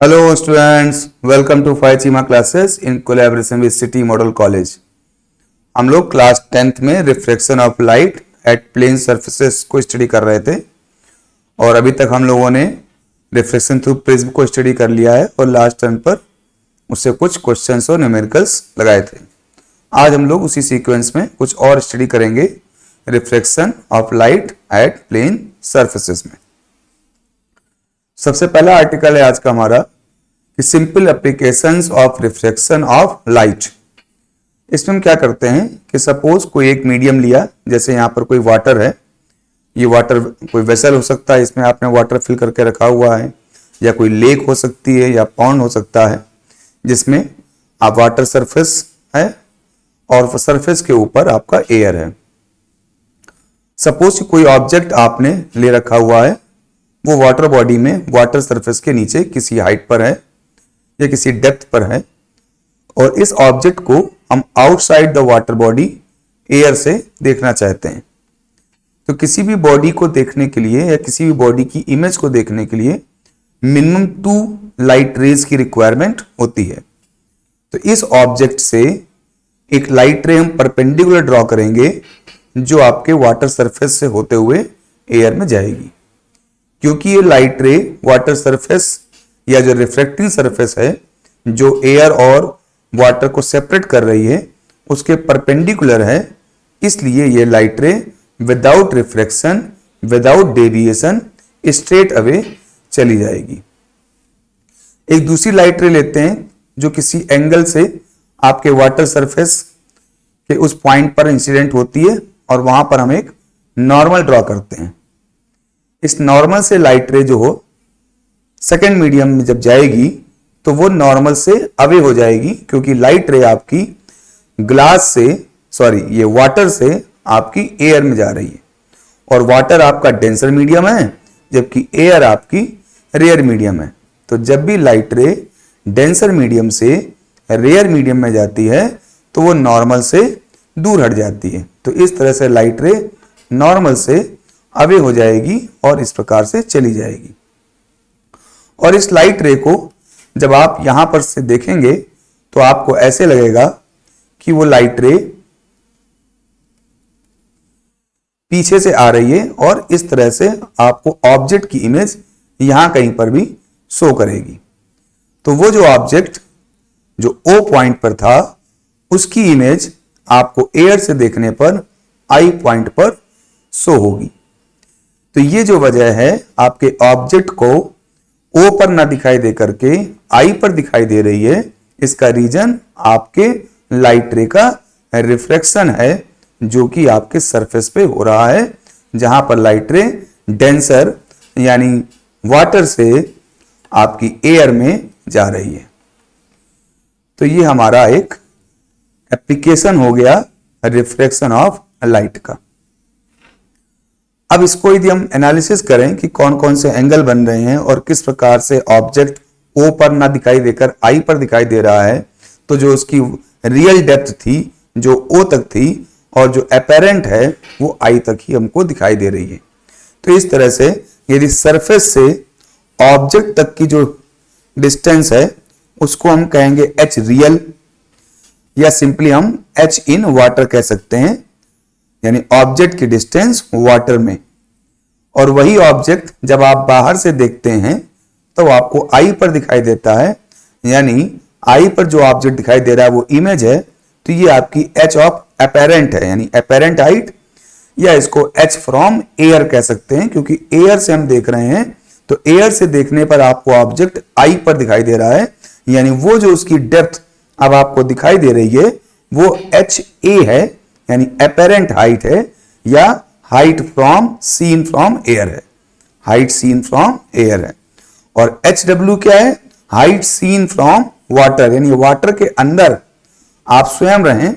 Hello students, welcome to Faichima classes in collaboration with City Model College। हम लोग class 10th में reflection of light at plane surfaces को study कर रहे थे और अभी तक हम लोगों ने रिफ्लेक्शन थ्रू प्रिज्म को स्टडी कर लिया है और लास्ट टर्न पर उससे कुछ क्वेश्चंस और न्यूमेरिकल्स लगाए थे। आज हम लोग उसी सीक्वेंस में कुछ और स्टडी करेंगे reflection of light at plane surfaces में। सबसे पहला आर्टिकल है आज का हमारा कि simple applications of reflection of light. इसमें हम क्या करते हैं कि सपोज कोई एक मीडियम लिया, जैसे यहाँ पर कोई वाटर है, ये वाटर कोई वेसल हो सकता है, इसमें आपने वाटर फिल करके रखा हुआ है, या कोई लेक हो सकती है या पॉन्ड हो सकता है जिसमें आप वाटर सरफेस है और सरफेस के ऊपर आपका एयर है। सपोज कि कोई ऑब्जेक्ट आपने ले रखा हुआ है, वो वाटर बॉडी में वाटर सरफेस के नीचे किसी हाइट पर है या किसी डेप्थ पर है और इस ऑब्जेक्ट को हम outside the water body air से देखना चाहते हैं। तो किसी भी बॉडी को देखने के लिए या किसी भी बॉडी की इमेज को देखने के लिए मिनिमम 2 लाइट रेज की रिक्वायरमेंट होती है। तो इस ऑब्जेक्ट से एक लाइट रे हम परपेंडिकुलर ड्रॉ करेंगे जो आपके वाटर सरफेस से होते हुए एयर में जाएगी। क्योंकि ये लाइट रे वाटर सरफेस या जो रिफ्लेक्टिंग सरफेस है जो एयर और वाटर को सेपरेट कर रही है उसके परपेंडिकुलर है, इसलिए ये लाइट रे without reflection without deviation straight away चली जाएगी। एक दूसरी लाइट रे लेते हैं जो किसी एंगल से आपके वाटर सरफेस के उस पॉइंट पर इंसिडेंट होती है और वहां पर हम एक नॉर्मल ड्रॉ करते हैं। इस नॉर्मल से लाइट रे जो हो सेकेंड मीडियम में जब जाएगी तो वो नॉर्मल से अवे हो जाएगी, क्योंकि लाइट रे आपकी ये वाटर से आपकी एयर में जा रही है और वाटर आपका डेंसर मीडियम है जबकि एयर आपकी रेयर मीडियम है। तो जब भी लाइट रे डेंसर मीडियम से रेयर मीडियम में जाती है तो वो नॉर्मल से दूर हट जाती है। तो इस तरह से लाइट रे नॉर्मल से अवे हो जाएगी और इस प्रकार से चली जाएगी। और इस लाइट रे को जब आप यहां पर से देखेंगे तो आपको ऐसे लगेगा कि वो लाइट रे पीछे से आ रही है और इस तरह से आपको ऑब्जेक्ट की इमेज यहां कहीं पर भी शो करेगी। तो वो जो ऑब्जेक्ट जो O पॉइंट पर था उसकी इमेज आपको एयर से देखने पर I पॉइंट पर शो होगी। तो ये जो वजह है आपके ऑब्जेक्ट को O पर ना दिखाई दे करके I पर दिखाई दे रही है, इसका रीजन आपके लाइट रे का रिफ्लेक्शन है जो कि आपके सरफेस पे हो रहा है, जहां पर लाइट रे डेंसर यानी वाटर से आपकी एयर में जा रही है। तो ये हमारा एक एप्लीकेशन हो गया रिफ्लेक्शन ऑफ लाइट का। अब इसको यदि हम एनालिसिस करें कि कौन कौन से एंगल बन रहे हैं और किस प्रकार से ऑब्जेक्ट O पर ना दिखाई देकर I पर दिखाई दे रहा है, तो जो उसकी रियल डेप्थ थी जो O तक थी और जो अपेरेंट है वो I तक ही हमको दिखाई दे रही है। तो इस तरह से यदि सरफेस से ऑब्जेक्ट तक की जो डिस्टेंस है उसको हम कहेंगे H रियल या सिंपली हम H इन वाटर कह सकते हैं, यानी ऑब्जेक्ट की डिस्टेंस वाटर में। और वही ऑब्जेक्ट जब आप बाहर से देखते हैं तो आपको I पर दिखाई देता है, यानी I पर जो ऑब्जेक्ट दिखाई दे रहा है वो इमेज है, तो ये आपकी H ऑफ अपेरेंट है यानी अपेरेंट हाइट, या इसको H फ्रॉम एयर कह सकते हैं क्योंकि एयर से हम देख रहे हैं। तो एयर से देखने पर आपको ऑब्जेक्ट I पर दिखाई दे रहा है, यानी वो जो उसकी डेप्थ अब आपको दिखाई दे रही है वो HA है यानी अपेरेंट हाइट है, या height from seen from air है, हाइट सीन फ्रॉम एयर है। और HW क्या है? हाइट सीन फ्रॉम वाटर, यानी वाटर के अंदर आप स्वयं रहें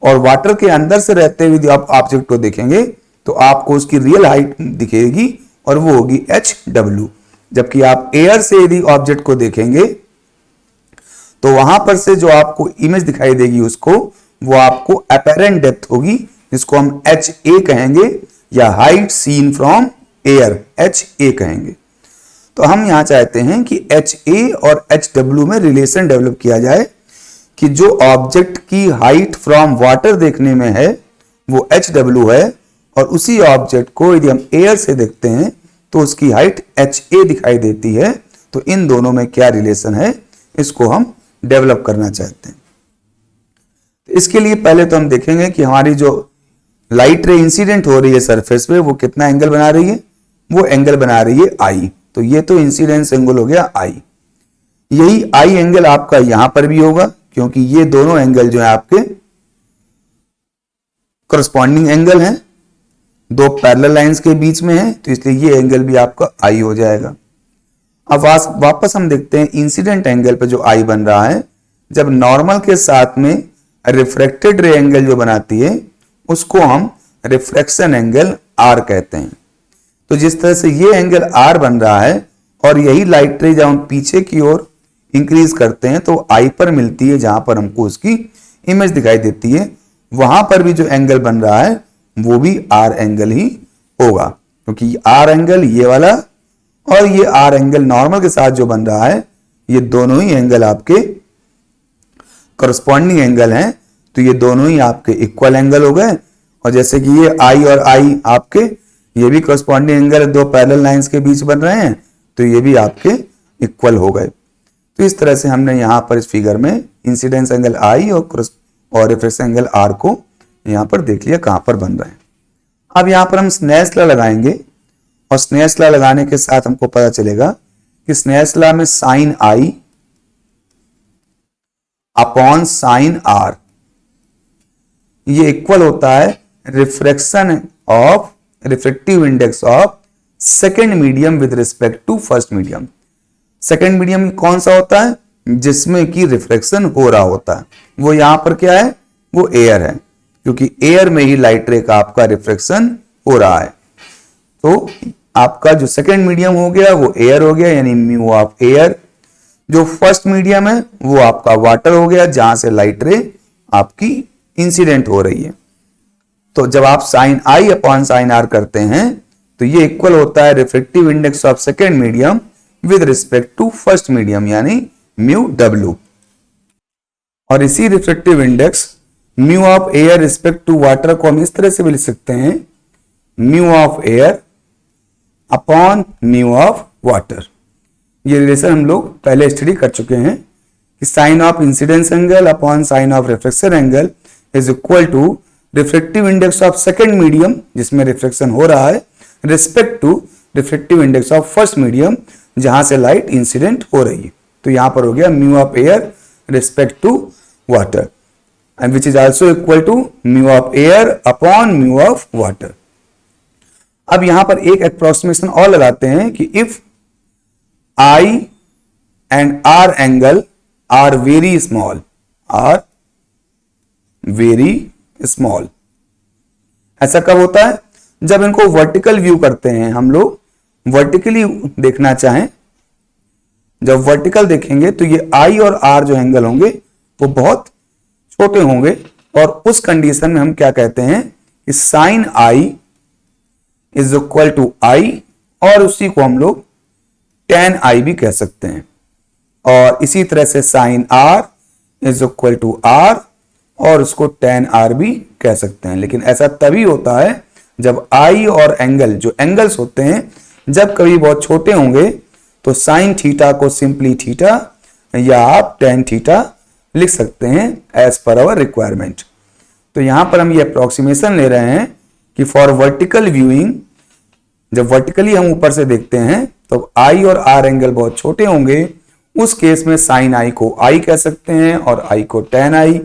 और वाटर के अंदर से रहते हुए यदि आप ऑब्जेक्ट को देखेंगे तो आपको उसकी रियल हाइट दिखेगी और वो होगी HW। जबकि आप एयर से यदि ऑब्जेक्ट को देखेंगे तो वहां पर से जो आपको इमेज दिखाई देगी उसको वो आपको अपेरेंट डेप्थ होगी, जिसको हम HA कहेंगे या height seen from air HA कहेंगे। तो हम यहाँ चाहते हैं कि HA और HW में रिलेशन डेवलप किया जाए कि जो ऑब्जेक्ट की हाइट फ्रॉम वाटर देखने में है वो HW है, और उसी ऑब्जेक्ट को यदि हम एयर से देखते हैं तो उसकी हाइट HA दिखाई देती है। तो इन दोनों में क्या रिलेशन है, इसको हम डेवलप करना चाहते हैं। तो इसके लिए पहले तो हम देखेंगे कि हमारी जो लाइट रे इंसिडेंट हो रही है सरफेस पे वो कितना एंगल बना रही है, वो एंगल बना रही है I। तो ये तो इंसिडेंस एंगल हो गया I। यही I एंगल आपका यहां पर भी होगा, क्योंकि ये दोनों एंगल जो है आपके करस्पॉन्डिंग एंगल हैं, दो पैरेलल लाइंस के बीच में है, तो इसलिए ये एंगल भी आपका I हो जाएगा। अब वापस हम देखते हैं इंसिडेंट एंगल पे जो I बन रहा है, जब नॉर्मल के साथ में रिफ्रैक्टेड रे एंगल जो बनाती है उसको हम रिफ्रैक्शन एंगल R कहते हैं। तो जिस तरह से ये एंगल R बन रहा है और यही लाइट रे जब हम पीछे की ओर इंक्रीज करते हैं तो I पर मिलती है, जहां पर हमको उसकी इमेज दिखाई देती है, वहां पर भी जो एंगल बन रहा है वो भी R एंगल ही होगा, क्योंकि R एंगल ये वाला और ये R एंगल नॉर्मल के साथ जो बन रहा है ये दोनों ही एंगल आपके करस्पॉन्डिंग एंगल हैं। तो ये दोनों ही आपके इक्वल एंगल हो गए, और जैसे कि ये I और I आपके ये भी करस्पॉन्डिंग एंगल दो पैरेलल लाइंस के बीच बन रहे हैं, तो ये भी आपके इक्वल हो गए। तो इस तरह से हमने यहाँ पर इस फिगर में इंसिडेंस एंगल I और रिफ्रैक्शन एंगल R को यहाँ पर देख लिया कहां पर बन रहे हैं। अब यहाँ पर हम स्नेल्स लॉ लगाएंगे, और स्नेल्स लॉ लगाने के साथ हमको पता चलेगा कि स्नेल्स लॉ में sine I upon sine R ये इक्वल होता है refraction of refractive index of second medium with respect to first medium. Second medium कौन सा होता है, जिसमें कि रिफ्रैक्शन हो रहा होता है, वो यहां पर क्या है, वो एयर है, क्योंकि एयर में ही लाइट रे का आपका रिफ्रैक्शन हो रहा है। तो आपका जो सेकेंड मीडियम हो गया वो एयर हो गया, यानी म्यू ऑफ एयर। जो फर्स्ट मीडियम है वो आपका वाटर हो गया, जहां से लाइट रे आपकी इंसिडेंट हो रही है। तो जब आप sine I upon sine R करते हैं तो ये इक्वल होता है refractive index of second medium with respect to first medium, यानी म्यू W। और इसी refractive index mu of air respect to water को हम इस तरह से भी लिख सकते हैं, mu of air upon mu of water. ये रिलेशन हम लोग पहले स्टडी कर चुके हैं कि sine of incidence angle upon sine of refraction angle is equal to refractive index of second medium जिसमें रिफ्रैक्शन हो रहा है respect to refractive index of first medium जहां से लाइट इंसिडेंट हो रही है। तो यहां पर हो गया mu of air respect to water, and which is also equal to mu of air upon mu of water. अब यहां पर एक अप्रोक्सीमेशन और लगाते हैं कि if I and R angle are very small, ऐसा कब होता है, जब इनको वर्टिकल व्यू करते हैं, हम लोग वर्टिकली देखना चाहें, जब वर्टिकल देखेंगे तो ये I और R जो एंगल होंगे वो बहुत छोटे होंगे, और उस कंडीशन में हम क्या कहते हैं कि sine I is equal to I, और उसी को हम लोग tan I भी कह सकते हैं, और इसी तरह से sine R is equal to R, और उसको tan R भी कह सकते हैं। लेकिन ऐसा तभी होता है जब I और एंगल, जो एंगल्स होते हैं, जब कभी बहुत छोटे होंगे तो साइन थीटा को सिंपली थीटा या आप tan थीटा लिख सकते हैं एज पर आवर रिक्वायरमेंट। तो यहां पर हम ये अप्रोक्सीमेशन ले रहे हैं कि फॉर वर्टिकल व्यूइंग, जब वर्टिकली हम ऊपर से देखते हैं तो I और R एंगल बहुत छोटे होंगे, उस केस में साइन I को I कह सकते हैं और I को tan I,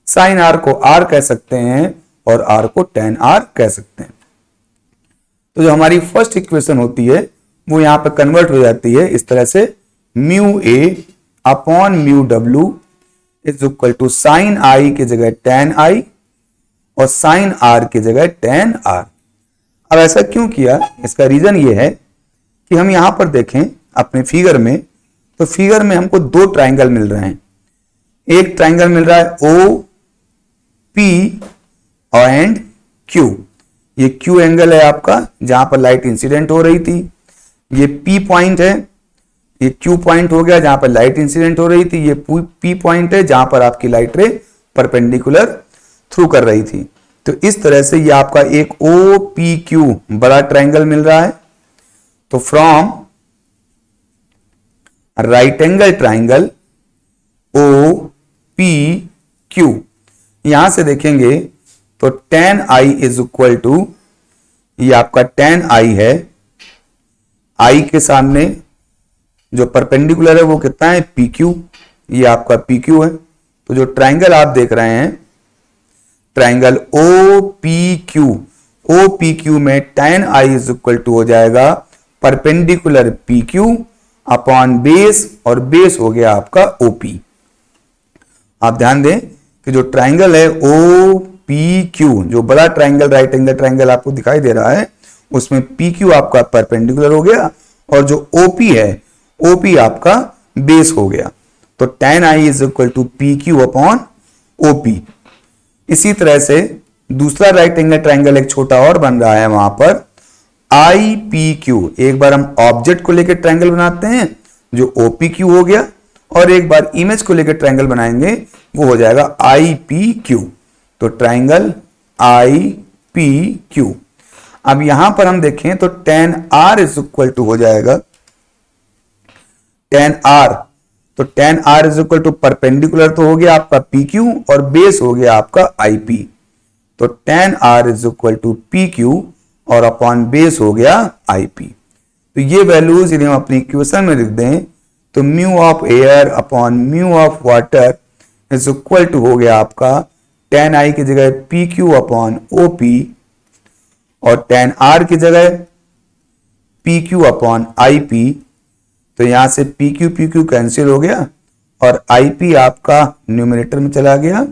साइन R को R कह सकते हैं और R को tan R कह सकते हैं। तो जो हमारी फर्स्ट इक्वेशन होती है वो यहां पर कन्वर्ट हो जाती है इस तरह से, mu A upon mu W is equal to sine I की जगह tan I और साइन R की जगह tan R। अब ऐसा क्यों किया, इसका रीजन ये है कि हम यहां पर देखें अपने फिगर में, तो फिगर में हमको दो ट्राइंगल मिल रहे हैं। एक ट्राइंगल मिल रहा है OP एंड Q। ये Q एंगल है आपका जहां पर लाइट इंसिडेंट हो रही थी, ये P पॉइंट है, ये Q पॉइंट हो गया जहां पर लाइट इंसिडेंट हो रही थी, ये P पॉइंट है जहां पर आपकी लाइट रे परपेंडिकुलर थ्रू कर रही थी। तो इस तरह से ये आपका एक OPQ बड़ा ट्रायंगल मिल रहा है। तो from right angle triangle OPQ, यहां से देखेंगे तो tan I is equal to, ये आपका tan I है, I के सामने जो परपेंडिकुलर है वो कितना है PQ, ये आपका PQ है। तो जो ट्रायंगल आप देख रहे हैं ट्रायंगल OPQ में tan I is equal to हो जाएगा परपेंडिकुलर PQ अपॉन बेस, और बेस हो गया आपका OP। आप ध्यान दें कि जो ट्रायंगल है OPQ, जो बड़ा ट्रायंगल राइट एंगल ट्रायंगल आपको दिखाई दे रहा है, उसमें PQ आपका परपेंडिकुलर हो गया और जो OP है OP आपका बेस हो गया। तो tan I is equal to PQ upon OP। इसी तरह से दूसरा राइट एंगल ट्रायंगल एक छोटा और बन रहा है वहां पर IPQ। एक बार हम ऑब्जेक्ट को लेकर ट्रायंगल बनाते हैं जो OPQ हो गया, और एक बार इमेज को लेकर ट्रायंगल बनाएंगे वो हो जाएगा IPQ। तो ट्रायंगल IPQ। अब यहां पर हम देखें तो tan R is equal to हो जाएगा tan R। तो tan R is equal to perpendicular तो हो गया आपका PQ और बेस हो गया आपका IP। तो tan R is equal to PQ और अपॉन बेस हो गया IP। तो ये वैल्यूज यदि हम अपनी इक्वेशन में लिख दें तो mu of air upon mu of water is equal to हो गया आपका tan I की जगह PQ अपॉन OP, और tan R की जगह PQ अपॉन IP। तो यहां से PQ कैंसिल हो गया और IP आपका न्यूमरेटर में चला गया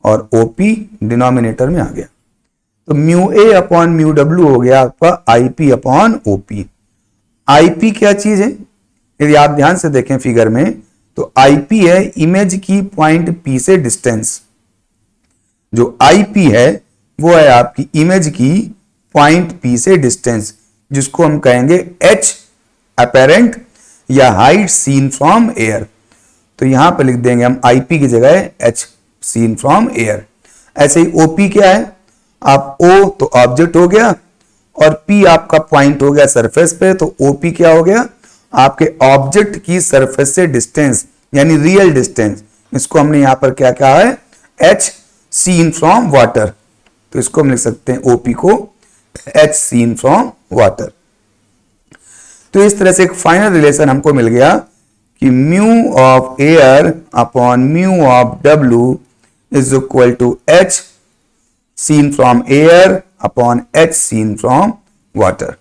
और OP डिनोमिनेटर में आ गया। तो mu A upon mu W हो गया आपका IP अपॉन OP। IP क्या चीज है? यदि आप ध्यान से देखें फिगर में तो IP है इमेज की पॉइंट P से डिस्टेंस। जो IP है वो है आपकी इमेज की पॉइंट P से डिस्टेंस, जिसको हम कहेंगे H अपेरेंट या हाइट सीन फ्रॉम एयर। तो यहां पर लिख देंगे हम IP की जगह H सीन फ्रॉम एयर। ऐसे ही OP क्या है? आप O तो ऑब्जेक्ट हो गया और P आपका पॉइंट हो गया सरफेस पे, तो OP क्या हो गया? आपके ऑब्जेक्ट की सरफेस से डिस्टेंस यानी रियल डिस्टेंस। इसको हमने यहां पर क्या कहा है? H seen from water. तो इसको हम लिख सकते हैं OP को H सीन फ्रॉम वाटर। तो इस तरह से एक फाइनल रिलेशन हमको मिल गया कि mu of air upon mu of W is equal to H seen from air upon H seen from water.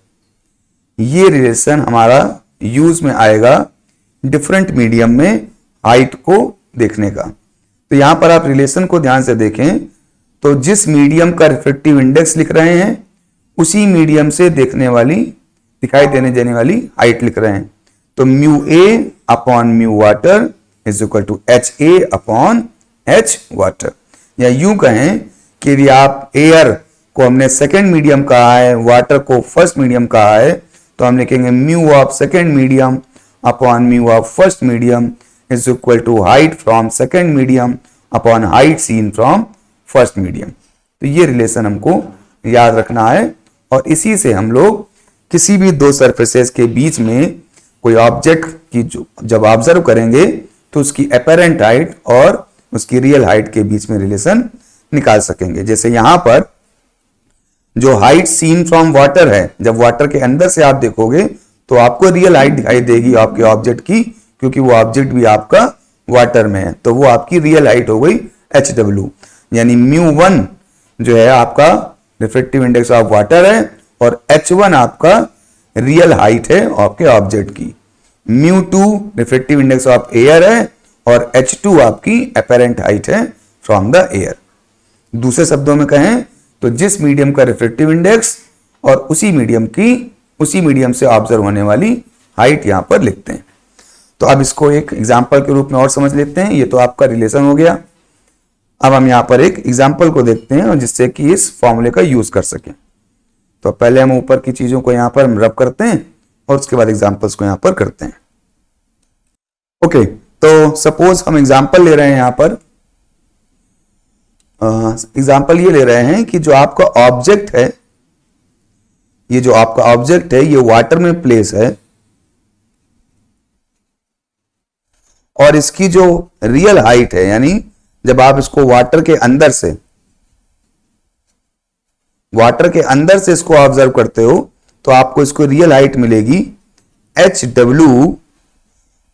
ये रिलेशन हमारा यूज में आएगा डिफरेंट मीडियम में हाइट को देखने का। तो यहां पर आप रिलेशन को ध्यान से देखें तो जिस मीडियम का रिफ्रेक्टिव इंडेक्स लिख रहे हैं उसी मीडियम से देखने वाली दिखाई देने वाली हाइट लिख रहे हैं। तो mu A upon mu water is equal to HA upon H water. या यूं कहें कि यदि आप एयर को हमने सेकेंड मीडियम कहा है, वाटर को फर्स्ट मीडियम कहा है, तो हम लिखेंगे mu of second medium upon mu of first medium is equal to height from second medium upon height seen from first medium. तो ये रिलेशन हमको याद रखना है, और इसी से हम लोग किसी भी दो सरफेसेस के बीच में कोई ऑब्जेक्ट की जब ऑब्जर्व करेंगे तो उसकी अपेरेंट हाइट और उसकी रियल हाइट के बीच में रिलेशन निकाल सकेंगे। जैसे यहां पर जो हाइट सीन फ्रॉम वाटर है, जब वाटर के अंदर से आप देखोगे तो आपको रियल हाइट दिखाई देगी आपके ऑब्जेक्ट की, क्योंकि वो ऑब्जेक्ट भी आपका वाटर में है, तो वो आपकी रियल हाइट हो गई HW। यानी μ1 जो है आपका रिफ्रेक्टिव इंडेक्स ऑफ वाटर है और H1 आपका रियल हाइट है आपके ऑब्जेक्ट की। μ2 रिफ्रेक्टिव इंडेक्स ऑफ एयर है और H2 आपकी अपेरेंट हाइट है फ्रॉम द एयर। दूसरे शब्दों में कहें तो जिस मीडियम का रिफ्रेक्टिव इंडेक्स और उसी मीडियम से ऑब्जर्व होने वाली हाइट यहां पर लिखते हैं। तो अब इसको एक एग्जांपल के रूप में और समझ लेते हैं। ये तो आपका रिलेशन हो गया। अब हम यहां पर एक एग्जांपल को देखते हैं और जिससे कि इस फॉर्मूले का यूज कर सकें। तो पहले हम ऊपर की चीजों को यहां पर रब करते हैं और उसके बाद एग्जांपल्स को यहां पर करते हैं। ओके, तो सपोज हम एग्जांपल ले रहे हैं, यहां पर एग्जांपल ये ले रहे हैं कि जो आपका ऑब्जेक्ट है, ये जो आपका ऑब्जेक्ट है ये वाटर में प्लेस है और इसकी जो रियल हाइट है, यानी जब आप इसको वाटर के अंदर से इसको ऑब्जर्व करते हो तो आपको इसको रियल हाइट मिलेगी HW,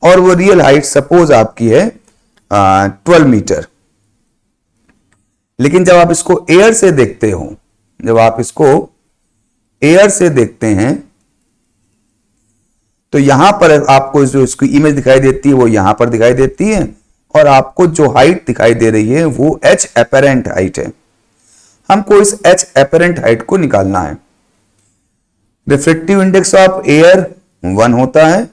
और वो रियल हाइट सपोज आपकी है 12 मीटर। लेकिन जब आप इसको एयर से देखते हो, जब आप इसको एयर से देखते हैं तो यहां पर आपको जो इसकी इमेज दिखाई देती है वो यहां पर दिखाई देती है, और आपको जो हाइट दिखाई दे रही है वो H एपेरेंट हाइट है। हमको इस H एपेरेंट हाइट को निकालना है। रिफ्रेक्टिव इंडेक्स ऑफ एयर 1 होता है,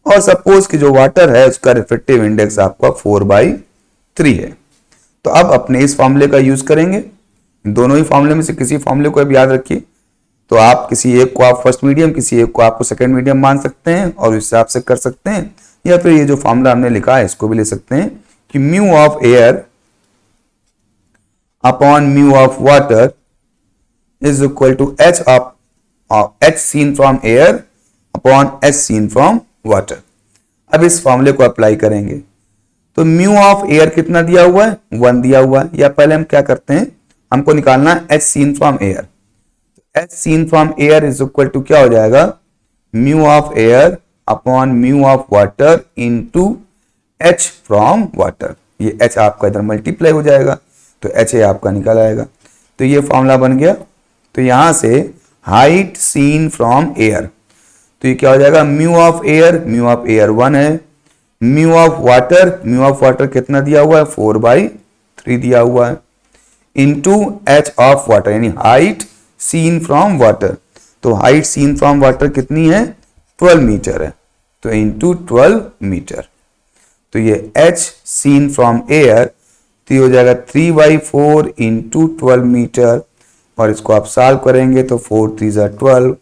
और सपोज कि जो वाटर है उसका रिफ्रेक्टिव इंडेक्स आपका 4/3 है। तो अब अपने इस फॉर्मूले का यूज करेंगे। दोनों ही फॉर्मूले में से किसी फॉर्मूले को अब याद रखिए। तो आप किसी एक को आप फर्स्ट मीडियम, किसी एक को आपको सेकंड मीडियम मान सकते हैं और इस हिसाब से कर सकते हैं, या फिर ये जो फॉर्मूला हमने लिखा है इसको भी ले सकते हैं कि mu of air upon mu of water is equal to H seen from air upon H seen from water. अब इस फॉर्मूले को अप्लाई करेंगे तो म्यू ऑफ एयर कितना दिया हुआ है, 1 दिया हुआ है। या पहले हम क्या करते हैं, हमको निकालना है H seen from air. H seen from air is equal to क्या हो जाएगा, mu of air upon mu of water into H from water. ये H आपका इधर मल्टीप्लाई हो जाएगा तो HA आपका निकल आएगा। तो ये फॉर्मूला बन गया। तो यहां से हाइट सीन फ्रॉम एयर, तो ये क्या हो जाएगा, म्यू ऑफ एयर 1 है, म्यू ऑफ वाटर कितना दिया हुआ है, 4/3 दिया हुआ है, इनटू H ऑफ वाटर यानी हाइट सीन फ्रॉम वाटर। तो हाइट सीन फ्रॉम वाटर कितनी है, 12 मीटर है, तो इनटू 12 मीटर। तो ये H सीन फ्रॉम एयर तो ये हो जाएगा 3/4 इंटू 12 मीटर, और इसको आप सॉल्व करेंगे तो 4 3 12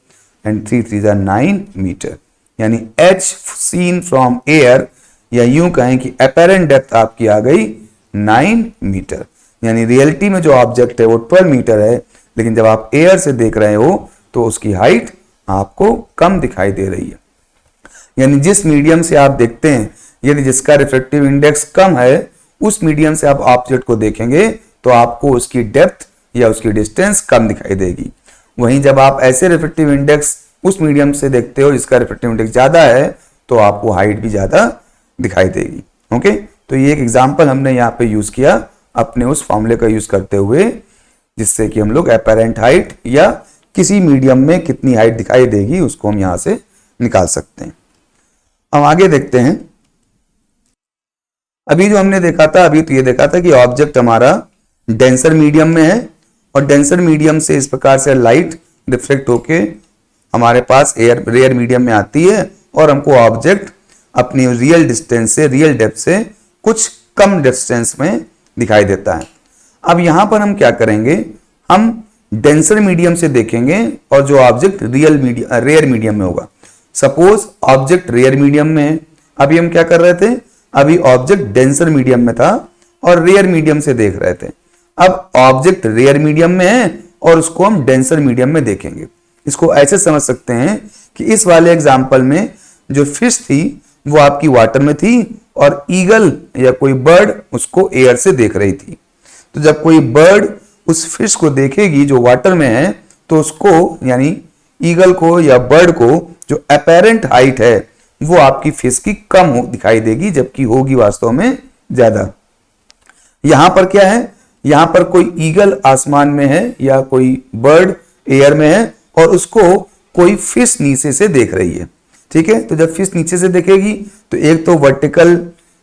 एंड 3 3 9 मीटर। यानी H सीन फ्रॉम एयर, या यूं कहें कि अपेरेंट डेप्थ आपकी आ गई 9 मीटर। यानी रियलिटी में जो ऑब्जेक्ट है वो 12 मीटर है, लेकिन जब आप एयर से देख रहे हो तो उसकी हाइट आपको कम दिखाई दे रही है। यानी जिस मीडियम से आप देखते हैं, यदि जिसका रिफ्रेक्टिव इंडेक्स कम है, उस मीडियम से आप ऑब्जेक्ट को देखेंगे तो आपको उसकी डेप्थ या उसकी डिस्टेंस कम दिखाई देगी। वहीं जब आप ऐसे रिफ्रेक्टिव इंडेक्स उस मीडियम से देखते हो जिसका रिफ्रेक्टिव इंडेक्स ज्यादा है, तो आपको हाइट भी ज्यादा दिखाई देगी। ओके, तो ये एक एग्जांपल हमने यहाँ पे यूज किया अपने उस फॉर्मूले का यूज करते हुए, जिससे कि हम लोग अपेरेंट हाइट या किसी मीडियम में कितनी हाइट दिखाई देगी उसको हम यहां से निकाल सकते हैं। अब आगे देखते हैं। अभी जो हमने देखा था, अभी तो ये देखा था कि ऑब्जेक्ट हमारा डेंसर मीडियम में है, और डेंसर मीडियम से इस प्रकार से लाइट रिफ्लेक्ट होके हमारे पास रेयर मीडियम में आती है, और हमको ऑब्जेक्ट अपनी रियल डिस्टेंस से, रियल डेप्थ से कुछ कम डिस्टेंस में दिखाई देता है। अब यहां पर हम क्या करेंगे, हम डेंसर मीडियम से देखेंगे और जो ऑब्जेक्ट रेयर मीडियम में होगा। सपोज ऑब्जेक्ट रेयर मीडियम में है, अभी हम क्या कर रहे थे, अभी ऑब्जेक्ट डेंसर मीडियम में था और रेयर मीडियम से देख रहे थे। अब ऑब्जेक्ट रेयर मीडियम में है और उसको हम डेंसर मीडियम में देखेंगे। इसको ऐसे समझ सकते हैं कि इस वाले एग्जाम्पल में जो फिश थी वो आपकी वाटर में थी, और ईगल या कोई बर्ड उसको एयर से देख रही थी। तो जब कोई बर्ड उस फिश को देखेगी जो वाटर में है, तो उसको यानी ईगल को या बर्ड को जो अपेरेंट हाइट है वो आपकी फिश की कम दिखाई देगी, जबकि होगी वास्तव में ज्यादा। यहां पर क्या है, यहां पर कोई ईगल आसमान में है या कोई बर्ड एयर में है, और उसको कोई फिश नीचे से देख रही है। ठीक है, तो जब फिश नीचे से देखेगी तो एक तो वर्टिकल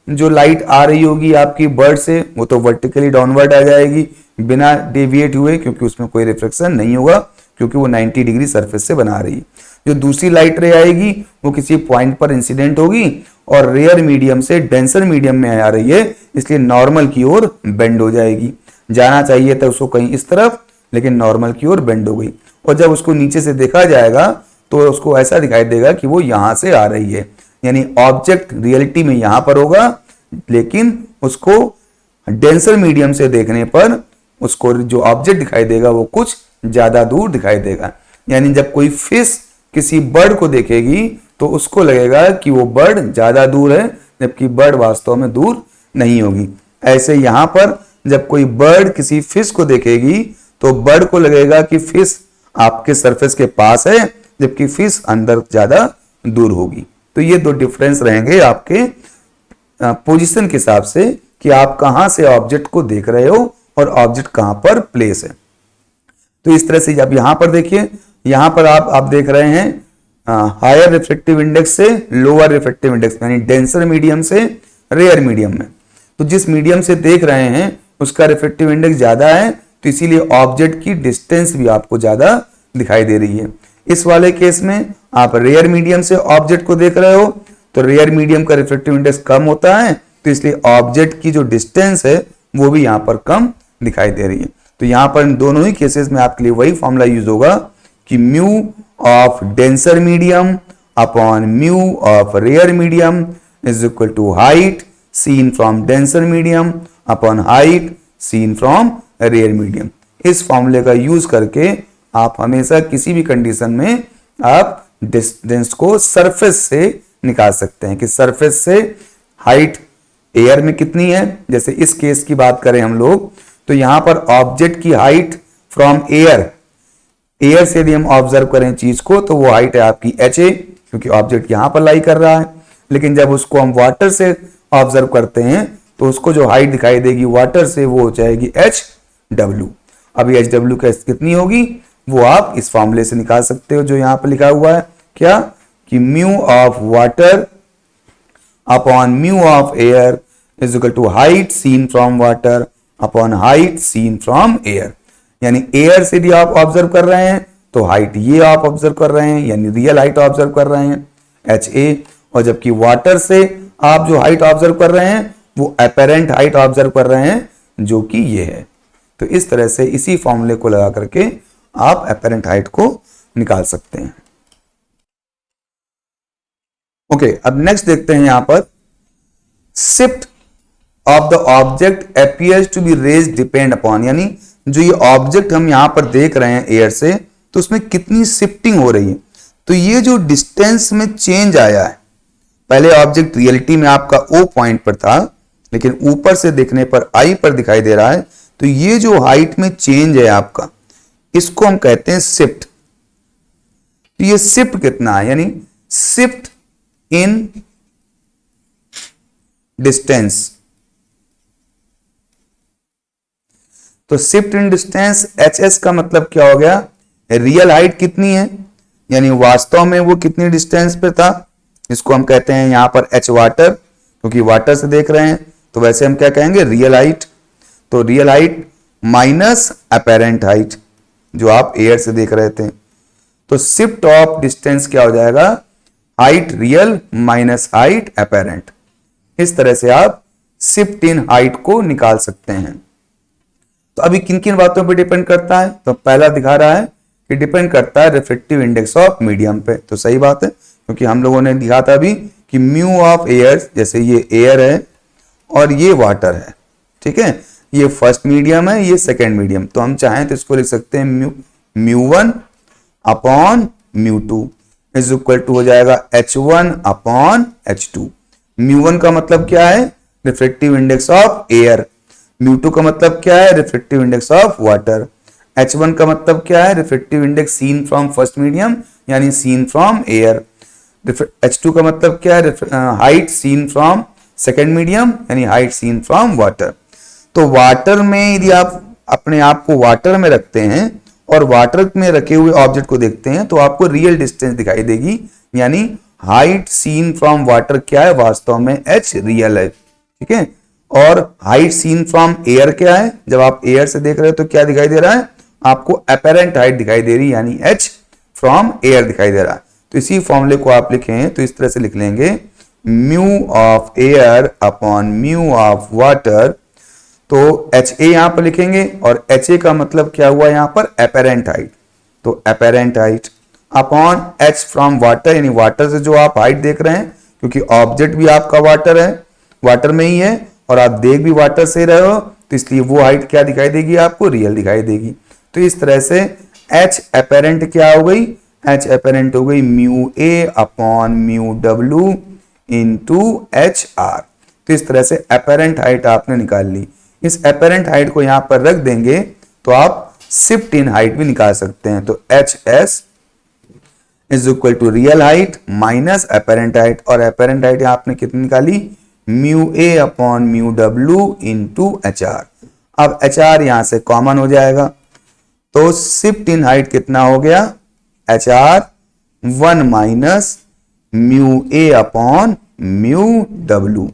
जो लाइट आ रही होगी आपकी बर्ड से, वो तो वर्टिकली डाउनवर्ड आ जाएगी बिना डेविएट हुए, क्योंकि उसमें कोई रिफ्लेक्शन नहीं होगा, क्योंकि वो 90 डिग्री सरफेस से बना रही है। जो दूसरी लाइट रे आएगी वो किसी पॉइंट पर इंसिडेंट होगी, और रेयर मीडियम से डेंसर मीडियम में आ रही है, इसलिए नॉर्मल की ओर बेंड हो जाएगी। जाना चाहिए था उसको कहीं इस तरफ, लेकिन नॉर्मल की ओर बेंड हो गई। और जब उसको नीचे से देखा जाएगा तो उसको ऐसा दिखाई देगा कि वो यहां से आ रही है, यानी ऑब्जेक्ट रियलिटी में यहां पर होगा, लेकिन उसको डेंसर मीडियम से देखने पर उसको जो ऑब्जेक्ट दिखाई देगा वो कुछ ज्यादा दूर दिखाई देगा। यानी जब कोई फिश किसी बर्ड को देखेगी तो उसको लगेगा कि वो बर्ड ज्यादा दूर है, जबकि बर्ड वास्तव में दूर नहीं होगी। ऐसे यहां पर जब कोई बर्ड किसी फिश को देखेगी तो बर्ड को लगेगा कि फिश आपके सरफेस के पास है, जबकि फिश अंदर ज्यादा दूर होगी। तो ये दो डिफरेंस रहेंगे आपके पोजीशन के हिसाब से कि आप कहां से ऑब्जेक्ट को देख रहे हो और ऑब्जेक्ट कहां पर प्लेस है। तो इस तरह से जब यहां पर देखिए, यहां पर आप देख रहे हैं हायर रिफ्लेक्टिव इंडेक्स से लोअर रिफ्लेक्टिव इंडेक्स, यानी डेंसर मीडियम से रेयर मीडियम में। तो जिस मीडियम से देख रहे हैं उसका रिफ्लेक्टिव इंडेक्स ज्यादा है, तो इसीलिए ऑब्जेक्ट की डिस्टेंस भी आपको ज्यादा दिखाई दे रही है। इस वाले केस में आप रेयर मीडियम से ऑब्जेक्ट को देख रहे हो तो रेयर मीडियम का रिफ्लेक्टिव इंडेक्स कम होता है, तो इसलिए ऑब्जेक्ट की जो डिस्टेंस है वो भी यहां पर कम दिखाई दे रही है। तो यहां पर इन दोनों ही केसेस में आपके लिए वही फॉर्मूला यूज होगा कि mu of denser medium upon mu of rarer medium is equal to height seen from denser medium upon height seen from rarer medium. इस फॉर्मूले का यूज करके आप हमेशा किसी भी कंडीशन में आप डिस्टेंस को सरफेस से निकाल सकते हैं कि सरफेस से हाइट एयर में कितनी है। जैसे इस केस की बात करें हम लोग, तो यहां पर ऑब्जेक्ट की हाइट फ्रॉम एयर से यदि हम ऑब्जर्व करें चीज को तो वो हाइट है आपकी HA, क्योंकि ऑब्जेक्ट यहां पर लाई कर रहा है। लेकिन जब उसको हम वाटर से ऑब्जर्व करते हैं तो उसको जो हाइट दिखाई देगी वाटर से वो हो जाएगी HW। अभी HW का कितनी होगी वो आप इस फॉर्मूले से निकाल सकते हो जो यहां पर लिखा हुआ है, क्या कि mu of water upon mu of air is equal to height seen from water upon height seen from air. यानी एयर से भी आप ऑब्जर्व कर रहे हैं तो हाइट ये आप ऑब्जर्व कर रहे हैं, यानी रियल हाइट ऑब्जर्व कर रहे हैं HA, और जबकि वाटर से आप जो हाइट ऑब्जर्व कर रहे हैं वो अपेरेंट हाइट ऑब्जर्व कर रहे हैं जो कि ये है। तो इस तरह से इसी फॉर्मूले को लगा करके आप अपेरेंट हाइट को निकाल सकते हैं। ओके, अब नेक्स्ट देखते हैं यहां पर shift of the object appears to be raise depend upon, यानी जो ये ऑब्जेक्ट हम यहां पर देख रहे हैं एयर से, तो उसमें कितनी शिफ्टिंग हो रही है। तो ये जो डिस्टेंस में चेंज आया है, पहले ऑब्जेक्ट रियलिटी में आपका O पॉइंट पर था, लेकिन ऊपर से देखने पर I पर दिखाई दे रहा है, तो ये जो हाइट में चेंज है आपका, इसको हम कहते हैं शिफ्ट। तो ये शिफ्ट कितना है, यानी शिफ्ट इन डिस्टेंस। तो शिफ्ट इन डिस्टेंस HS का मतलब क्या हो गया, रियल हाइट कितनी है, यानी वास्तव में वो कितनी डिस्टेंस पे था, इसको हम कहते हैं यहां पर H वाटर, क्योंकि वाटर से देख रहे हैं। तो वैसे हम क्या कहेंगे, रियल हाइट। तो real height minus apparent height जो आप एयर से देख रहे थे। तो शिफ्ट ऑफ डिस्टेंस क्या हो जाएगा, height real minus height apparent. इस तरह से आप शिफ्ट इन हाइट को निकाल सकते हैं। तो अभी किन किन बातों पे डिपेंड करता है, तो पहला दिखा रहा है कि डिपेंड करता है रिफ्लेक्टिव इंडेक्स ऑफ मीडियम पे। तो सही बात है, क्योंकि हम लोगों ने दिखा था अभी कि म्यू ऑफ एयर, जैसे ये एयर है और ये वाटर है, ठीक है, ये फर्स्ट मीडियम है, ये सेकेंड मीडियम। तो हम चाहें तो इसको लिख सकते हैं म्यू1 अपॉन म्यू2 इज इक्वल टू हो जाएगा H1 अपॉन H2। म्यू1 का मतलब क्या है, रिफ्लेक्टिव इंडेक्स ऑफ एयर। म्यू2 का मतलब क्या है, reflective index of water. H1 का मतलब क्या है, reflective index seen from first medium, यानी सीन फ्रॉम एयर। H2 का मतलब क्या है, height seen from second medium, यानी हाइट सीन फ्रॉम वाटर। तो वाटर में यदि आप अपने आप को वाटर में रखते हैं और वाटर में रखे हुए ऑब्जेक्ट को देखते हैं तो आपको रियल डिस्टेंस दिखाई देगी, यानी हाइट सीन फ्रॉम वाटर क्या है, वास्तव में H रियल है, ठीक है। और हाइट सीन फ्रॉम एयर क्या है, जब आप एयर से देख रहे हो तो क्या दिखाई दे रहा है, आपको अपेरेंट हाइट दिखाई दे रही है, यानी H फ्रॉम एयर दिखाई दे रहा है। तो इसी फॉर्मूले को आप लिखें तो इस तरह से लिख लेंगे, mu of air upon mu of water. तो HA यहां पर लिखेंगे और HA का मतलब क्या हुआ यहां पर, अपेरेंट हाइट। तो apparent height upon h from water, यानी वाटर से जो आप हाइट देख रहे हैं, क्योंकि ऑब्जेक्ट भी आपका वाटर है, वाटर में ही है, और आप देख भी वाटर से रहे हो, तो इसलिए वो हाइट क्या दिखाई देगी आपको, रियल दिखाई देगी। तो इस तरह से h अपेरेंट क्या हो गई, h अपेरेंट हो गई mu A upon mu W into H R. तो इस तरह से अपेरेंट हाइट आपने निकाल ली। इस अपेरेंट हाइट को यहां पर रख देंगे तो आप शिफ्ट इन हाइट भी निकाल सकते हैं। तो H S is equal to real height minus apparent height, और अपेरेंट हाइट यहां आपने कितनी निकाली, mu A upon mu W into H R. अब एच आर यहां से कॉमन हो जाएगा, तो शिफ्ट इन हाइट कितना हो गया, H R 1 minus mu A upon mu W.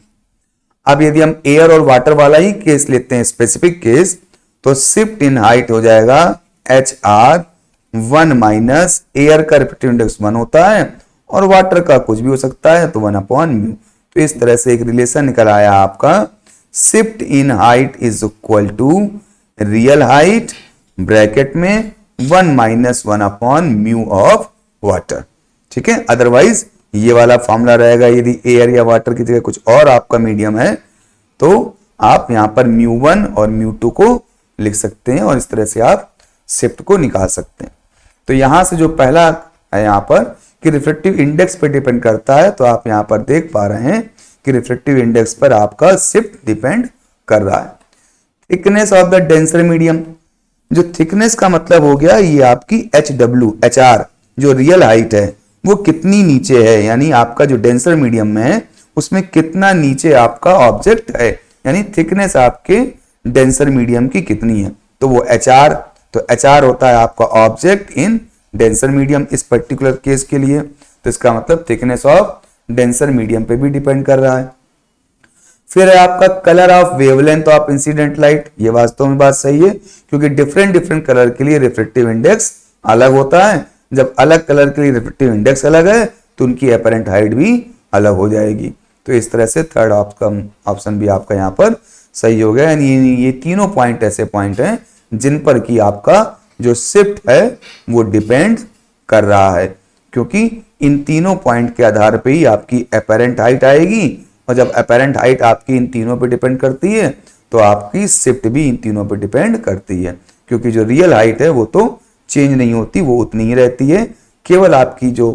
अब यदि हम एयर और वाटर वाला ही केस लेते हैं, स्पेसिफिक केस, तो शिफ्ट इन हाइट हो जाएगा एच आर 1 माइनस एयर का रिफ्रेक्टिव इंडेक्स 1 होता है और वाटर का कुछ भी हो सकता है, तो 1 अपॉन म्यू। तो इस तरह से एक रिलेशन निकल आया आपका, shift in height is equal to real height bracket में 1 minus 1 upon mu of water. ठीक है, अदरवाइज ये वाला फॉर्मूला रहेगा, यदि एयर या वाटर की जगह कुछ और आपका मीडियम है तो आप यहां पर μ1 और μ2 को लिख सकते हैं और इस तरह से आप शिफ्ट को निकाल सकते हैं। तो यहां से जो पहला है यहां पर कि रिफ्रेक्टिव इंडेक्स पे डिपेंड करता है, तो आप यहां पर देख पा रहे हैं कि रिफ्रेक्टिव इंडेक्स पर आपका शिफ्ट डिपेंड कर रहा है। Thickness of the denser medium, जो थिकनेस का मतलब हो गया ये आपकी एच आर जो रियल हाइट है वो कितनी नीचे है, यानी आपका जो डेंसर मीडियम में है उसमें कितना नीचे आपका ऑब्जेक्ट है, यानी थिकनेस आपके डेंसर मीडियम की कितनी है, तो वो एच आर। तो एच आर होता है आपका ऑब्जेक्ट इन डेंसर मीडियम इस पर्टिकुलर केस के लिए। तो इसका मतलब थिकनेस ऑफ डेंसर मीडियम पे भी डिपेंड कर रहा है। फिर है आपका colour of wavelength of incident light. ये वास्तव में बात सही है, क्योंकि डिफरेंट डिफरेंट कलर के लिए रिफ्रेक्टिव इंडेक्स अलग होता है। जब अलग कलर के लिए रिफ्रेक्टिव इंडेक्स अलग है तो उनकी अपरेंट हाइट भी अलग हो जाएगी। तो इस तरह से थर्ड ऑप्शन भी आपका यहाँ पर सही हो गया। यानी ये तीनों पॉइंट ऐसे पॉइंट हैं जिन पर कि आपका जो शिफ्ट है वो डिपेंड कर रहा है, क्योंकि इन तीनों पॉइंट के आधार पे ही आपकी अपरेंट हाइट आएगी, और जब अपरेंट हाइट आपकी इन तीनों पे डिपेंड करती है तो आपकी शिफ्ट भी इन तीनों पे डिपेंड करती है, क्योंकि जो रियल हाइट है वो तो चेंज नहीं होती, वो उतनी ही रहती है। केवल आपकी जो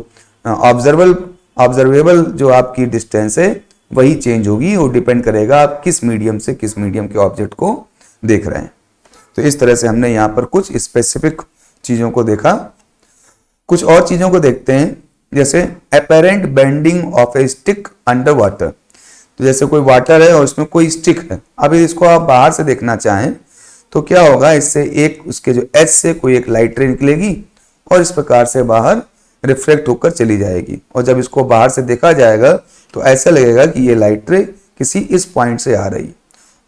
ऑब्जर्वेबल जो आपकी डिस्टेंस है वही चेंज होगी, वो डिपेंड करेगा आप किस मीडियम से किस मीडियम के ऑब्जेक्ट को देख रहे हैं। तो इस तरह से हमने यहाँ पर कुछ स्पेसिफिक चीजों को देखा। कुछ और चीजों को देखते हैं, जैसे apparent bending of A stick under water. तो जैसे कोई वाटर है और उसमें कोई स्टिक है, अब इसको आप बाहर से देखना चाहें तो क्या होगा, इससे एक उसके जो एज से कोई एक लाइट रे निकलेगी और इस प्रकार से बाहर रिफ्लेक्ट होकर चली जाएगी, और जब इसको बाहर से देखा जाएगा तो ऐसा लगेगा कि ये लाइट रे किसी इस पॉइंट से आ रही,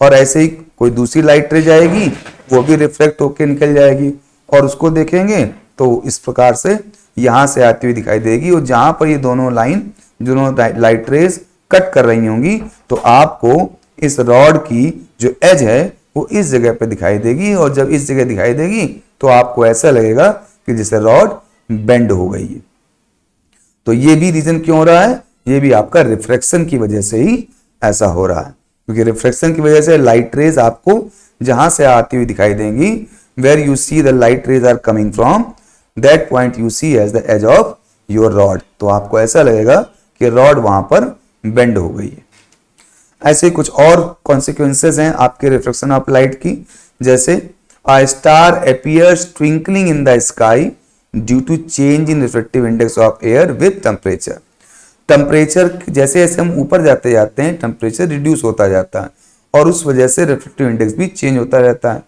और ऐसे ही कोई दूसरी लाइट रे जाएगी वो भी रिफ्लेक्ट होकर निकल जाएगी, और उसको देखेंगे तो इस प्रकार से यहां से आती हुई दिखाई देगी, और जहां पर ये दोनों लाइट रेज कट कर रही होंगी तो आपको इस रॉड की जो एज है वो इस जगह पे दिखाई देगी, और जब इस जगह दिखाई देगी तो आपको ऐसा लगेगा कि जैसे रॉड बेंड हो गई है। तो ये भी रीजन क्यों हो रहा है, ये भी आपका रिफ्रैक्शन की वजह से ही ऐसा हो रहा है, क्योंकि रिफ्रैक्शन की वजह से लाइट रेज आपको जहां से आती हुई दिखाई देंगी, where you see the light rays are coming from that point you see as the edge of your rod, तो आपको ऐसा लगेगा कि रॉड वहां पर बेंड हो गई है। ऐसे कुछ और कॉन्सिक्वेंसेज हैं आपके रिफ्लेक्शन ऑफ लाइट की, जैसे a star appears twinkling in the sky due to change in reflective index of air with temperature. Temperature जैसे जैसे हम ऊपर जाते जाते हैं टेम्परेचर रिड्यूस होता जाता है, और उस वजह से रिफ्लेक्टिव इंडेक्स भी चेंज होता रहता है,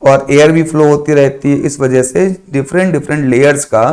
और एयर भी फ्लो होती रहती है। इस वजह से डिफरेंट डिफरेंट लेयर्स का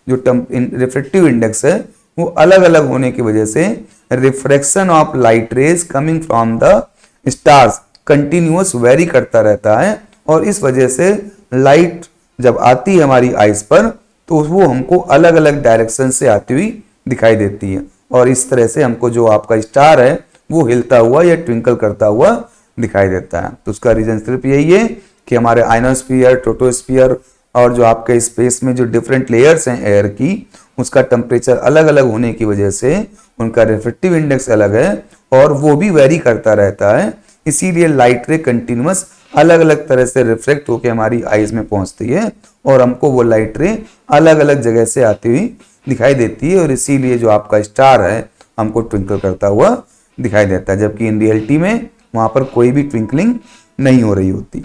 जो रिफ्लेक्टिव इंडेक्स है वो अलग अलग होने की वजह से refraction of light rays coming from the stars continuous very करता रहता है, और इस वजह से लाइट जब आती है हमारी आइज पर तो वो हमको अलग अलग डायरेक्शन से आती हुई दिखाई देती है, और इस तरह से हमको जो आपका स्टार है वो हिलता हुआ या ट्विंकल करता हुआ दिखाई देता है। तो उसका रीजन सिर्फ यही है कि हमारे आयनोस्फीयर, ट्रोटोस्फीयर और जो आपके स्पेस में जो डिफरेंट लेयर्स हैं एयर की, उसका टेम्परेचर अलग अलग होने की वजह से उनका रिफ्रेक्टिव इंडेक्स अलग है और वो भी वेरी करता रहता है। इसीलिए लाइट रे कंटिन्यूअस अलग अलग तरह से रिफ्लेक्ट होकर हमारी आईज में पहुंचती है और हमको वो लाइट रे अलग अलग जगह से आती हुई दिखाई देती है और इसीलिए जो आपका स्टार है हमको ट्विंकल करता हुआ दिखाई देता है, जबकि इन रियलिटी में वहां पर कोई भी ट्विंकलिंग नहीं हो रही होती।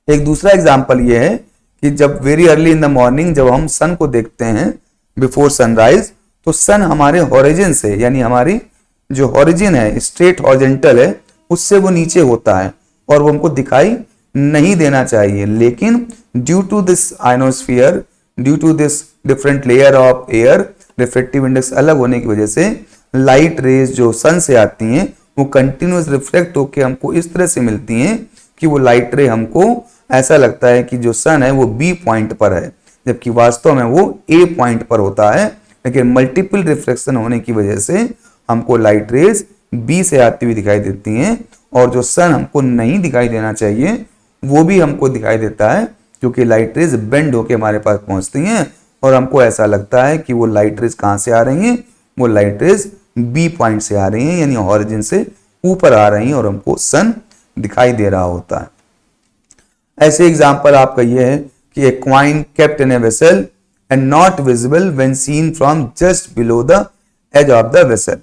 एक दूसरा एग्जाम्पल ये है कि जब very early in the morning जब हम सन को देखते हैं बिफोर सनराइज, तो सन हमारे हॉरिजन से, यानी हमारी जो हॉरिजन है स्ट्रेट हॉरिजेंटल है, उससे वो नीचे होता है और वो हमको दिखाई नहीं देना चाहिए। लेकिन due to this ionosphere, due to this different layer of air, refractive index अलग होने की वजह से लाइट रेज जो सन से आती हैं वो कंटिन्यूअस रिफ्लेक्ट होकर हमको इस तरह से मिलती हैं कि वो लाइट रे हमको ऐसा लगता है कि जो सन है वो बी पॉइंट पर है, जबकि वास्तव में वो ए पॉइंट पर होता है। लेकिन मल्टीपल रिफ्लेक्शन होने की वजह से हमको लाइट रेज बी से आती हुई दिखाई देती हैं और जो सन हमको नहीं दिखाई देना चाहिए वो भी हमको दिखाई देता है, क्योंकि लाइट रेज बेंड होके हमारे पास पहुंचती हैं और हमको ऐसा लगता है कि वो लाइट रेज कहां से आ रही हैं, वो लाइट रेज बी पॉइंट से आ रही हैं, यानी ऑरिजिन से ऊपर आ रही हैं और हमको सन दिखाई दे रहा होता है। ऐसे एग्जाम्पल आपका ये है कि a coin kept in a vessel and not visible when seen from just below the edge of the vessel.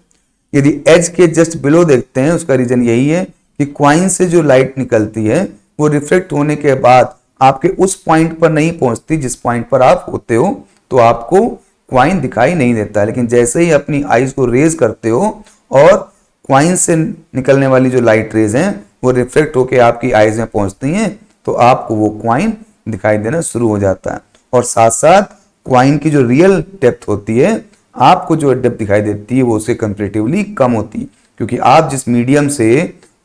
यदि एज के जस्ट बिलो देखते हैं, उसका रीजन यही है कि क्वाइन से जो लाइट निकलती है वो रिफ्लेक्ट होने के बाद आपके उस पॉइंट पर नहीं पहुंचती जिस पॉइंट पर आप होते हो, तो आपको क्वाइन दिखाई नहीं देता। लेकिन जैसे ही अपनी आईज को रेज करते हो और क्वाइन से निकलने वाली जो लाइट रेज हैं वो रिफ्लेक्ट होकर आपकी आईज में पहुंचती हैं, तो आपको वो क्वाइन दिखाई देना शुरू हो जाता है। और साथ साथ क्वाइन की जो रियल डेप्थ होती है, आपको जो डेप्थ दिखाई देती है वो उससे कंपैरेटिवली कम होती है, क्योंकि आप जिस मीडियम से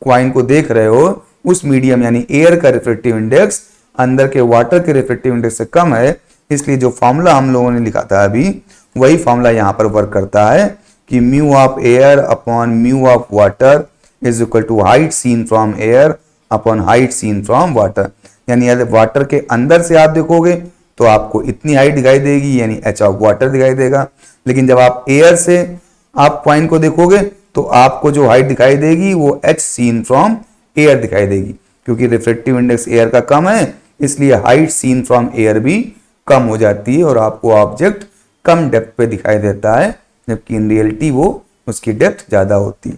क्वाइन को देख रहे हो उस मीडियम यानी एयर का रिफ्रेक्टिव इंडेक्स अंदर के वाटर के रिफ्रेक्टिव इंडेक्स से कम है। इसलिए जो फॉर्मूला हम लोगों ने लिखा था अभी, वही फॉर्मूला यहाँ पर वर्क करता है कि mu of air upon mu of water is equal to height seen from air upon height seen from water. यानी यदि वाटर के अंदर से आप देखोगे तो आपको इतनी हाइट दिखाई देगी, यानी एच ऑफ वाटर दिखाई देगा। लेकिन जब आप एयर से आप पॉइंट को देखोगे तो आपको जो हाइट दिखाई देगी वो एच सीन फ्रॉम एयर दिखाई देगी, क्योंकि रिफ्रेक्टिव इंडेक्स एयर का कम है, इसलिए हाइट सीन फ्रॉम एयर भी कम हो जाती है और आपको ऑब्जेक्ट कम डेप्थ पे दिखाई देता है, जबकि इन रियलिटी वो उसकी डेप्थ ज्यादा होती है।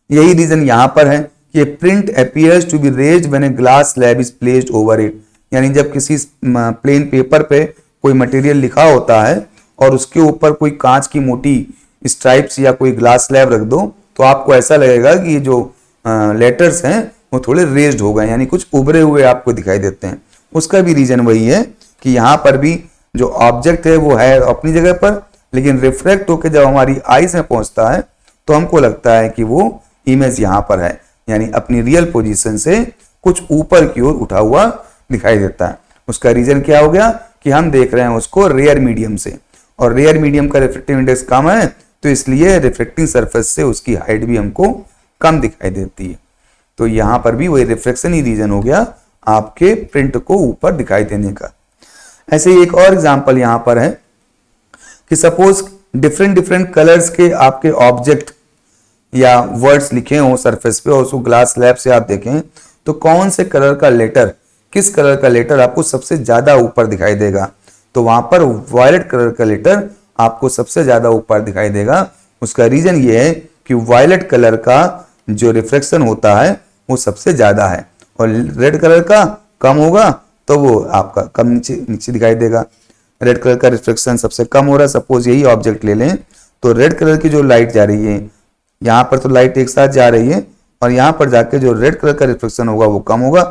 यही रीजन यहां पर है कि print appears to be raised when a glass slab is placed over it. यानी जब किसी प्लेन पेपर पे कोई मटेरियल लिखा होता है और उसके ऊपर कोई कांच की मोटी स्ट्राइप्स या कोई ग्लास स्लैब रख दो, तो आपको ऐसा लगेगा कि ये जो लेटर्स हैं वो थोड़े रेज्ड हो गए, यानी कुछ उभरे हुए आपको दिखाई देते हैं। उसका भी रीजन वही है कि यहाँ पर भी जो ऑब्जेक्ट है वो है अपनी जगह पर, लेकिन रिफ्लेक्ट होकर जब हमारी आईज में पहुंचता है तो हमको लगता है कि वो इमेज यहाँ पर है, यानी अपनी रियल पोजीशन से कुछ ऊपर की ओर उठा हुआ दिखाई देता है। उसका रीजन क्या हो गया कि हम देख रहे हैं उसको रेयर मीडियम से, और रेयर मीडियम का रिफ्लेक्टिव इंडेक्स कम है, तो इसलिए रिफ्लेक्टिंग सरफेस से उसकी हाइट भी हमको कम दिखाई देती है। तो यहां पर भी वही रिफ्लेक्शन ही रीजन हो गया आपके प्रिंट को ऊपर दिखाई देने का। ऐसे ही एक और एग्जांपल यहां पर है कि सपोज डिफरेंट डिफरेंट कलर्स के आपके ऑब्जेक्ट या वर्ड्स लिखे हो सरफेस पे और उसको ग्लास स्लैब से आप देखें तो कौन से कलर का लेटर, किस कलर का लेटर आपको सबसे ज्यादा ऊपर दिखाई देगा, तो वहां पर वायलेट कलर का लेटर आपको सबसे ज्यादा ऊपर दिखाई देगा। उसका रीजन ये है कि वायलेट कलर का जो रिफ्लेक्शन होता है वो सबसे ज्यादा है और रेड कलर का कम होगा तो वो आपका कम नीचे नीचे दिखाई देगा। रेड कलर का रिफ्लेक्शन सबसे कम हो रहा है, सपोज यही ऑब्जेक्ट ले लें तो रेड कलर की जो लाइट जा रही है, यहाँ पर तो लाइट एक साथ जा रही है और यहाँ पर जाके जो रेड कलर का रिफ्लेक्शन होगा वो कम होगा,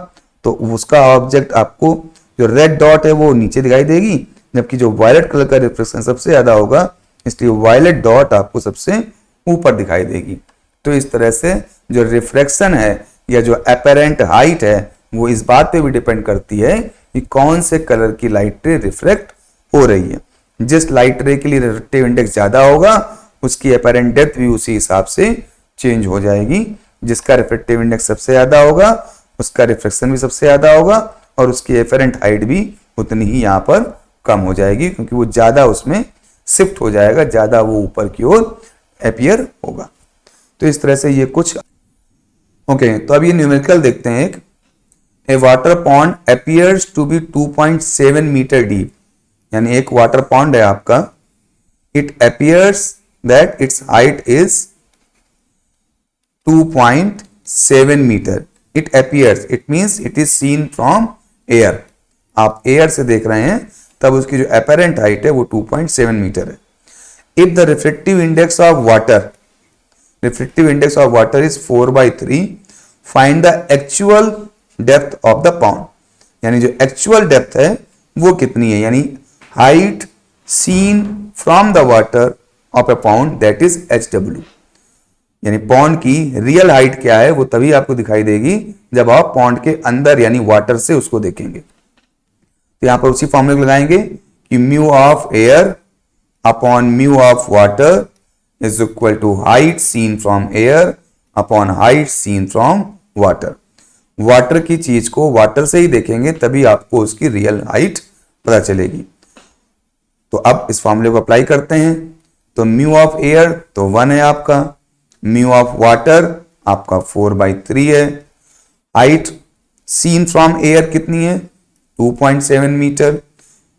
तो उसका ऑब्जेक्ट आपको जो रेड डॉट है वो नीचे दिखाई देगी, जबकि जो वायलेट कलर का रिफ्लेक्शन सबसे ज्यादा होगा इसलिए वायलेट डॉट आपको सबसे ऊपर दिखाई देगी। तो इस तरह से जो रिफ्लेक्शन है या जो अपेरेंट हाइट है वो इस बात पे भी डिपेंड करती है कि कौन से कलर की लाइट रे रिफ्लेक्ट हो रही है। जिस लाइट रे के लिए रिफ्लेक्टिव इंडेक्स ज्यादा होगा उसकी अपेरेंट डेप्थ भी उसी हिसाब से चेंज हो जाएगी। जिसका रिफ्लेक्टिव इंडेक्स सबसे ज्यादा होगा उसका रिफ्लेक्शन भी सबसे ज्यादा होगा और उसकी एफेरेंट हाइट भी उतनी ही यहाँ पर कम हो जाएगी, क्योंकि वो ज़्यादा उसमें शिफ्ट हो जाएगा, ज़्यादा वो ऊपर की ओर अपीयर होगा। तो इस तरह से ये कुछ ओके। तो अब ये न्यूमेरिकल देखते हैं। एक a water pond appears to be 2.7 metre deep, यानी एक वाटर पॉन्ड है आपका, it appears that its height is 2.7 metre. It appears, it means it is seen from air. आप एयर से देख रहे हैं तब उसकी जो अपेरेंट हाइट है वो 2.7 मीटर है। If the refractive index of water, refractive index of water is 4/3, find the actual depth of the pond, यानी जो एक्चुअल डेप्थ है वो कितनी है, यानी height seen from the water of a pond, that is HW। यानी pond की real height क्या है वो तभी आपको दिखाई देगी जब आप पॉन्ड के अंदर यानी वाटर से उसको देखेंगे। तो यहां पर उसी फॉर्मूले को लगाएंगे कि mu of air upon mu of water is equal to height seen from air upon height seen from water. Water की चीज को वाटर से ही देखेंगे तभी आपको उसकी रियल हाइट पता चलेगी। तो अब इस फॉर्मूले को अप्लाई करते हैं। तो म्यू ऑफ एयर तो 1 है आपका, म्यू ऑफ वाटर आपका 4/3 है, हाइट सीन फ्रॉम एयर कितनी है 2.7 मीटर,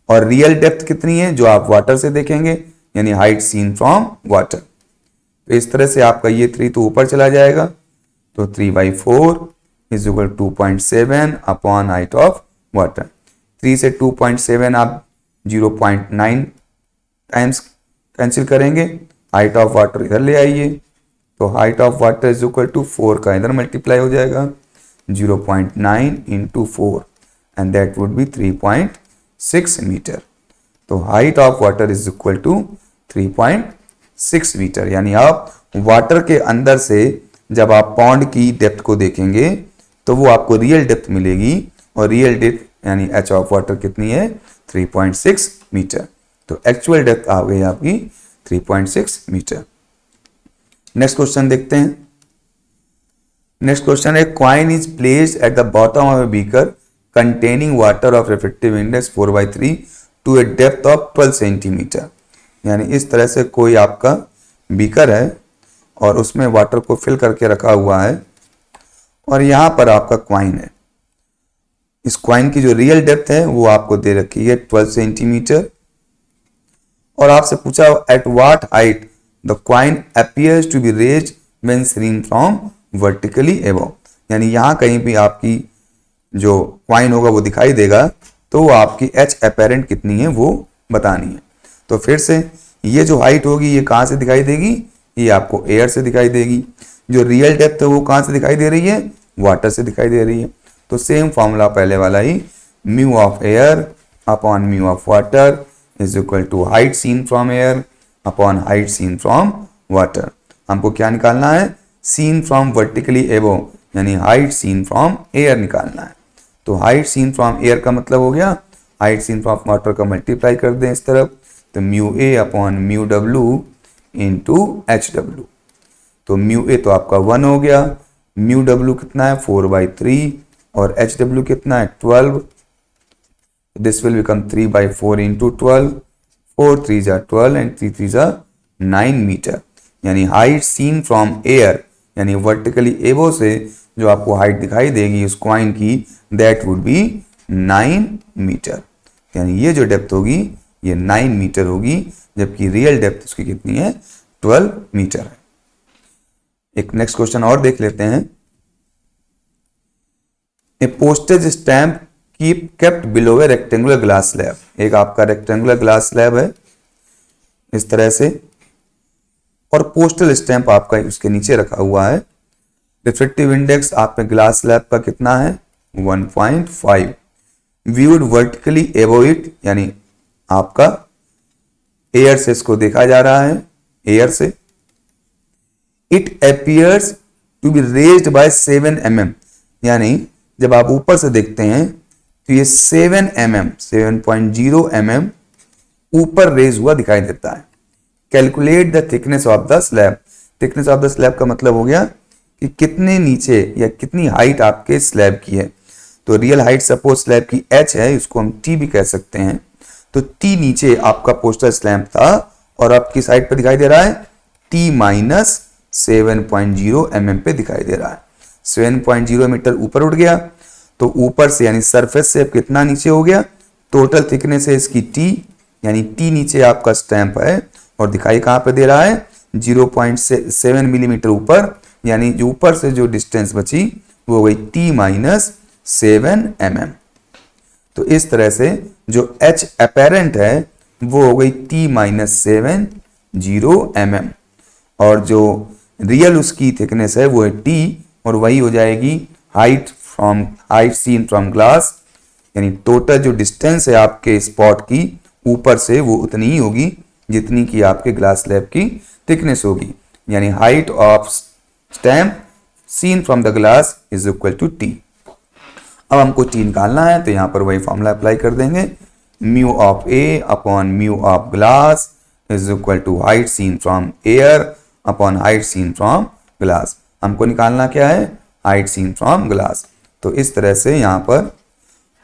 और रियल डेप्थ कितनी है जो आप वाटर से देखेंगे, यानी हाइट सीन फ्रॉम वाटर। तो इस तरह से आपका ये 3 तो ऊपर चला जाएगा, तो 3/4 is equal 2.7 upon height of water. 3 से 2.7 आप 0.9 टाइम्स कैंसिल करेंगे, हाइट ऑफ वाटर इधर ले आइए, तो height of water is equal to 4 का इधर मल्टीप्लाई हो जाएगा, 0.9 into 4 and that would be 3.6 metre. तो height of water is equal to 3.6 metre, यानी आप वाटर के अंदर से जब आप पॉन्ड की डेप्थ को देखेंगे तो वो आपको रियल डेप्थ मिलेगी, और रियल डेप्थ यानी एच ऑफ वाटर कितनी है 3.6 मीटर। तो एक्चुअल डेप्थ आ गई आपकी 3.6 मीटर। नेक्स्ट क्वेश्चन देखते हैं। नेक्स्ट क्वेश्चन है coin is placed at the bottom of a beaker containing water of refractive index 4/3 to a depth of 12 centimetre. यानी इस तरह से कोई आपका बीकर है और उसमें वाटर को फिल करके रखा हुआ है, और यहां पर आपका कॉइन है। इस कॉइन की जो रियल डेप्थ है वो आपको दे रखी है 12 सेंटीमीटर, और आपसे पूछा at what height the coin appears to be raised when seen from vertically above. यानी यहां कहीं भी आपकी जो कॉइन होगा वो दिखाई देगा, तो आपकी एच अपेरेंट कितनी है वो बतानी है। तो फिर से ये जो हाइट होगी ये कहां से दिखाई देगी, ये आपको एयर से दिखाई देगी। जो रियल डेप्थ है वो कहां से दिखाई दे रही है, वाटर से दिखाई दे रही है। तो सेम फॉर्मूला पहले वाला ही, mu of air upon mu of water is equal to height seen from air upon height seen from water. हमको क्या निकालना है, सीन फ्रॉम वर्टिकली एबव, यानी हाइट सीन फ्रॉम एयर निकालना है। तो हाइट सीन फ्रॉम एयर का मतलब हो गया हाइट सीन फ्रॉम वाटर का मल्टीप्लाई कर दें इस तरफ, तो mu A upon mu W into HW। तो म्यू ए तो आपका 1 हो गया, म्यू डब्ल्यू कितना है 4/3, और HW कितना है 12। दिस विल बिकम 3/4 इंटू 12, 4 3 जा 12 एंड 3 3 जा 9 मीटर। यानी हाइट सीन फ्रॉम एयर यानी वर्टिकली एबो से जो आपको हाइट दिखाई देगी उस कॉइन की, दैट वुड बी 9 मीटर। यानी ये जो डेप्थ होगी ये 9 मीटर होगी, जबकि रियल डेप्थ उसकी कितनी है 12 मीटर है। एक नेक्स्ट क्वेश्चन और देख लेते हैं। A postage stamp keep kept below a rectangular glass slab. एक आपका रेक्टेंगुलर ग्लास स्लैब है इस तरह से, और पोस्टल स्टैंप आपका उसके नीचे रखा हुआ है। रिफ्रेक्टिव इंडेक्स आपके ग्लास स्लैब का कितना है 1.5, व्यूड वर्टिकली एबव इट, यानी आपका एयर से इसको देखा जा रहा है, एयर से। It appears to be raised by 7 mm, यानी जब आप ऊपर से देखते हैं तो ये 7 mm 7.0 mm ऊपर रेज हुआ दिखाई देता है। Calculate the thickness of the slab. Thickness of the slab का मतलब हो गया कि कितने नीचे या कितनी हाइट आपके स्लैब की है। तो रियल हाइट सपोज स्लैब की h है, इसको हम t भी कह सकते हैं। तो t नीचे आपका पोस्टर स्लैब था और आपकी साइड पर दिखाई दे रहा है t माइनस 7.0 mm पे दिखाई दे रहा है। 7.0 मीटर ऊपर उठ गया, तो ऊपर से यानी सरफेस से अब कितना नीचे हो गया, टोटल थिकनेस है इसकी t, यानी t नीचे आपका स्टैंप है और दिखाई कहाँ पे दे रहा है 0.7 मिलीमीटर ऊपर, यानी जो ऊपर से जो डिस्टेंस बची वो हो गई t माइनस 7 mm। तो इस तरह से जो h अपेरेंट है वो हो गई t माइनस 7.0 mm और जो रियल उसकी थिकनेस है वो है t और वही हो जाएगी हाइट सीन फ्रॉम ग्लास, यानी टोटल जो डिस्टेंस है आपके स्पॉट की ऊपर से वो उतनी ही होगी जितनी की आपके ग्लास स्लैब की थिकनेस होगी, यानी height of stamp seen from the glass is equal to T. अब हमको टी निकालना है तो यहाँ पर वही फॉर्मूला अप्लाई कर देंगे, mu of A upon mu of glass is equal to height seen from air upon height seen from glass. हमको निकालना क्या है, हाइट सीन फ्रॉम ग्लास। तो इस तरह से यहाँ पर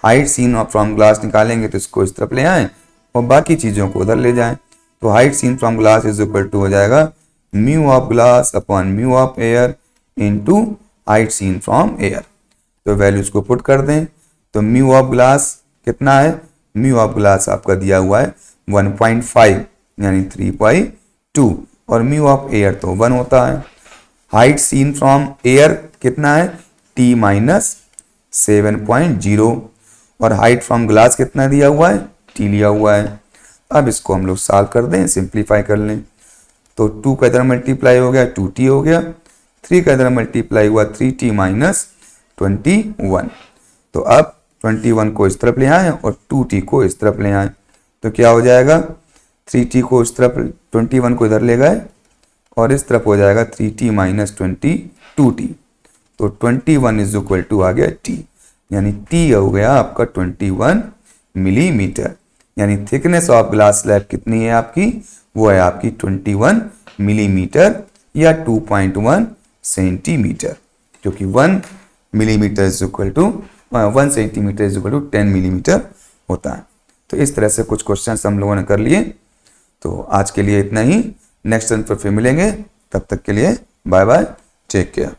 हाइट सीन फ्रॉम ग्लास निकालेंगे तो इसको इस तरफ ले आए और बाकी चीज़ों को उधर ले जाएं। तो height seen from glass is equal to हो जाएगा mu of glass upon mu of air into height seen from air. तो वैल्यूज को पुट कर दें तो म्यू ऑफ ग्लास कितना है, म्यू ऑफ ग्लास आपका दिया हुआ है 1.5 यानी 3.2 और म्यू ऑफ एयर तो 1 होता है। हाइट सीन फ्रॉम एयर कितना है t माइनस 7.0 और हाइट फ्रॉम ग्लास कितना दिया हुआ है t लिया हुआ है। अब इसको हम लोग सॉल्व कर दें, सिंप्लीफाई कर लें तो 2 का इधर मल्टीप्लाई हो गया 2t हो गया, 3 का इधर मल्टीप्लाई हुआ 3t माइनस 21। तो अब 21 को इस तरफ ले आए और 2t को इस तरफ ले आए तो क्या हो जाएगा, 3t को इस तरफ 21 को इधर ले गए और इस तरफ हो जाएगा 3t माइनस 22t। तो 21 इज इक्वल टू आ गया t, यानी t हो गया आपका 21 मिलीमीटर, यानी थिकनेस ऑफ ग्लास स्लैब कितनी है आपकी, वो है आपकी 21 मिलीमीटर या 2.1 सेंटीमीटर, क्योंकि 1 millimetre is equal to 1 centimetre is equal to 10 millimetre होता है। तो इस तरह से कुछ क्वेश्चंस हम लोगों ने कर लिए। तो आज के लिए इतना ही, नेक्स्ट टर्न पर फिर मिलेंगे, तब तक के लिए बाय बाय, टेक केयर।